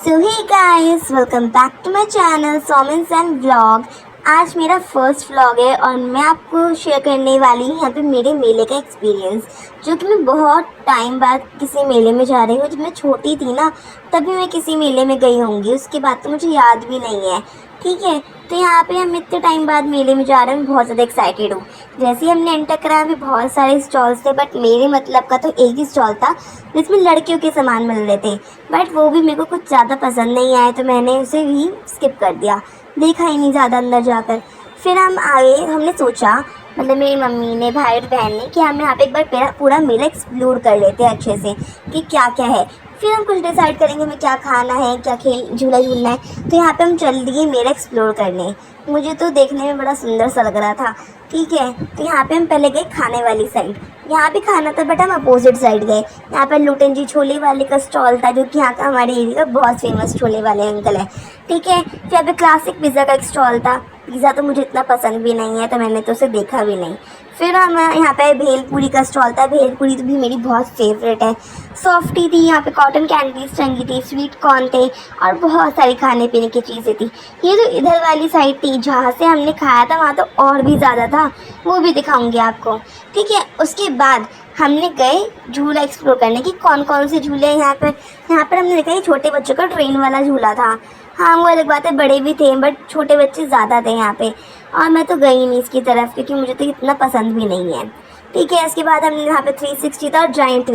So hey guys, welcome back to my channel Somen's and vlog. आज मेरा first vlog है और मैं आपको शेयर करने वाली हूँ यहाँ पे मेरे मेले का एक्सपीरियंस, जो कि मैं बहुत टाइम बाद किसी मेले में जा रही हूँ। जब मैं छोटी थी ना, तभी मैं किसी मेले में गई होंगी, उसके बाद तो मुझे याद भी नहीं है। ठीक है, तो यहाँ पे हम इतने टाइम बाद मेले में जा रहे हैं, बहुत ज़्यादा एक्साइटेड हूँ। जैसे ही हमने एंटर करा, अभी बहुत सारे स्टॉल्स थे, बट मेरे मतलब का तो एक ही स्टॉल था जिसमें लड़कियों के सामान मिल रहे थे, बट वो भी मेरे को कुछ ज़्यादा पसंद नहीं आया, तो मैंने उसे भी स्किप कर दिया, देखा ही नहीं ज़्यादा अंदर जाकर। फिर हम आए, हमने सोचा, मतलब मेरी मम्मी ने, भाई और बहन ने, कि हम यहाँ पे एक बार पूरा मेला एक्सप्लोर कर लेते हैं अच्छे से कि क्या क्या है। फिर हम कुछ डिसाइड करेंगे हमें क्या खाना है, क्या झूला झूलना है। तो यहाँ पे हम चल दिए मेला एक्सप्लोर करने। मुझे तो देखने में बड़ा सुंदर सा लग रहा था। ठीक है, तो यहाँ पे हम पहले गए खाने वाली साइड। यहाँ पे खाना था, बट हम अपोजिट साइड गए। यहाँ पर लुटेन जी छोले वाले का स्टॉल था, जो कि यहाँ का हमारे एरिया का बहुत फेमस छोले वाले अंकल है। ठीक है, फिर यहाँ पे क्लासिक पिज़्ज़ा का एक स्टॉल था। पिज़्ज़ा तो मुझे इतना पसंद भी नहीं है, तो मैंने तो उसे देखा भी नहीं। फिर हम यहाँ पे भेलपूरी का स्टॉल था। भेलपूरी तो भी मेरी बहुत फेवरेट है। सॉफ्टी थी, यहाँ पे कॉटन कैंडीज टंगी थी, स्वीट कॉर्न थे और बहुत सारी खाने पीने की चीज़ें थी। ये जो इधर वाली साइड थी जहाँ से हमने खाया था, वहाँ तो और भी ज़्यादा था, वो भी दिखाऊंगी आपको। ठीक है, उसके बाद हमने गए झूला एक्सप्लोर करने की, कौन कौन से झूले हैं यहाँ पर हमने देखा कि छोटे बच्चों का ट्रेन वाला झूला था। हाँ, वो अलग बात है, बड़े भी थे, बट छोटे बच्चे ज़्यादा थे यहाँ पे, और मैं तो गई नहीं इसकी तरफ, क्योंकि मुझे तो इतना पसंद भी नहीं है। ठीक है, इसके बाद हमने यहाँ पे 360 था और जाइंट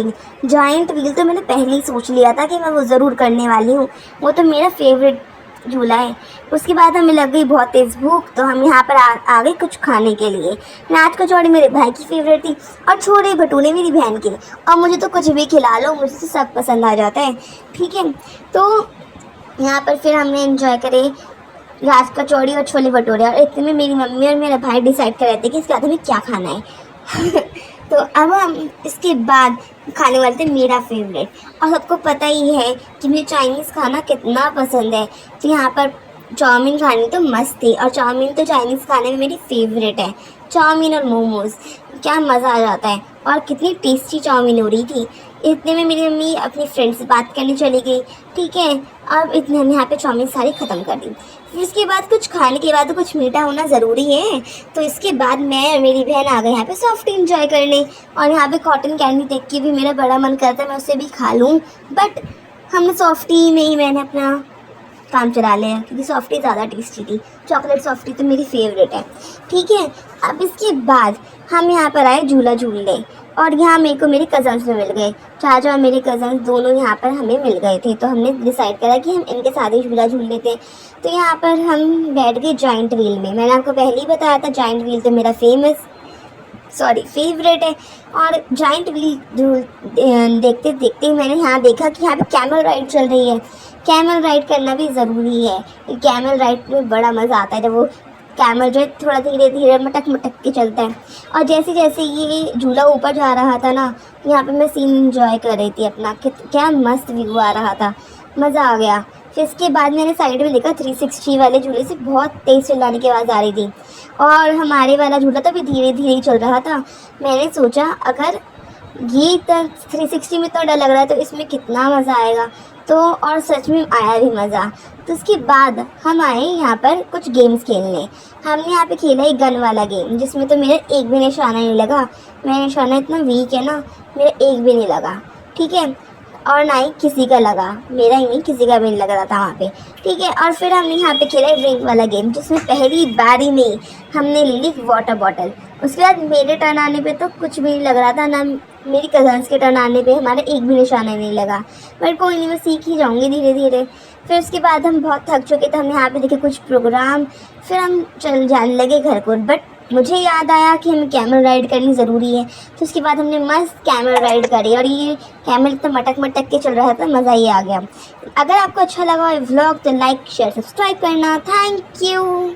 व्हील तो मैंने पहले ही सोच लिया था कि मैं वो ज़रूर करने वाली हूँ, वो तो मेरा फेवरेट झूला है। उसके बाद हमें लग गई बहुत तेज़ भूख, तो हम यहाँ पर आ गए कुछ खाने के लिए। नाच कचौड़ी मेरे भाई की फेवरेट थी और छोले भटूरे मेरी बहन के, और मुझे तो कुछ भी खिला लो, मुझे तो सब पसंद आ जाता है। ठीक है, तो यहाँ पर फिर हमने एंजॉय करे राज कचौड़ी और छोले भटूरे, और इतने में मेरी मम्मी और मेरा भाई डिसाइड कर रहे थे कि इसके बाद हमें क्या खाना है। तो अब हम इसके बाद खाने वाले थे मेरा फेवरेट, और सबको पता ही है कि मुझे चाइनीज़ खाना कितना पसंद है। तो यहाँ पर चाउमीन खानी तो मस्त थी, और चाउमीन तो चाइनीज़ खाने में मेरी फेवरेट है। चाउमीन और मोमोज़, क्या मज़ा आ जाता है, और कितनी टेस्टी चाउमीन हो रही थी। इतने में मेरी मम्मी अपनी फ्रेंड से बात करने चली गई। ठीक है, अब इतने हम यहाँ पे चाउमीन सारी ख़त्म कर दी। फिर इसके बाद कुछ खाने के बाद तो कुछ मीठा होना ज़रूरी है, तो इसके बाद मैं और मेरी बहन आ गए यहाँ पे सॉफ्टी इंजॉय करने। और यहाँ पे कॉटन कैंडी देख के भी मेरा बड़ा मन करता है मैं उसे भी खा लूँ, बट हमने सॉफ्टी में ही मैंने अपना काम चला लिया, क्योंकि सॉफ्टी ज़्यादा टेस्टी थी। चॉकलेट सॉफ्टी तो मेरी फेवरेट है। ठीक है, अब इसके बाद हम यहाँ पर आए झूला झूलने, और यहाँ मेरे को मेरे कज़न्स में मिल गए। चाचा और मेरे कज़न्स दोनों यहाँ पर हमें मिल गए थे, तो हमने डिसाइड करा कि हम इनके साथ ही झूला झूल लेते हैं। तो यहाँ पर हम बैठ गए जाइंट व्हील में। मैंने आपको पहले ही बताया था, जाइंट व्हील तो मेरा फेवरेट है। और जाइंट व्हील देखते देखते मैंने यहाँ देखा कि यहाँ पे कैमल राइड चल रही है। कैमल राइड करना भी ज़रूरी है, कैमल राइड में बड़ा मज़ा आता है, जब वो कैमल जो है थोड़ा धीरे धीरे मटक के चलता है। और जैसे जैसे ये झूला ऊपर जा रहा था ना, यहाँ पे मैं सीन एंजॉय कर रही थी अपना, क्या मस्त व्यू आ रहा था, मज़ा आ गया। फिर इसके बाद मैंने साइड में देखा 360 वाले झूले से बहुत तेज़ चिल्लाने की आवाज़ आ रही थी, और हमारे वाला झूला तो भी धीरे धीरे ही चल रहा था। मैंने सोचा अगर ये तक 360 में तो डर लग रहा है, तो इसमें कितना मज़ा आएगा। तो और सच में आया भी मज़ा। तो उसके बाद हम आए यहाँ पर कुछ गेम्स खेलने। हमने यहाँ पे खेला एक गन वाला गेम, जिसमें तो मेरा एक भी निशाना नहीं लगा। मेरा निशाना इतना वीक है ना, मेरा एक भी नहीं लगा। ठीक है, और ना ही किसी का लगा, मेरा ही नहीं, किसी का भी नहीं लग रहा था वहाँ पे। ठीक है, और फिर हमने यहाँ पे खेला ड्रिंक वाला गेम, जिसमें पहली बारी में हमने ले ली वाटर बॉटल। उसके बाद मेरे टर्न आने पे तो कुछ भी नहीं लग रहा था, ना मेरी कज़न्स के टर्न आने पे हमारा एक भी निशाना नहीं लगा, बट कोई नहीं, मैं सीख ही जाऊँगी धीरे धीरे। फिर उसके बाद हम बहुत थक चुके थे, हम यहाँ पे देखे कुछ प्रोग्राम, फिर हम चल जाने लगे घर को। बट मुझे याद आया कि हमें कैमल राइड करनी ज़रूरी है, तो उसके बाद हमने मस्त कैमल राइड करी, और ये कैमल तो मटक के चल रहा था, मज़ा ही आ गया। अगर आपको अच्छा लगा व्लॉग तो लाइक शेयर सब्सक्राइब करना। Thank you.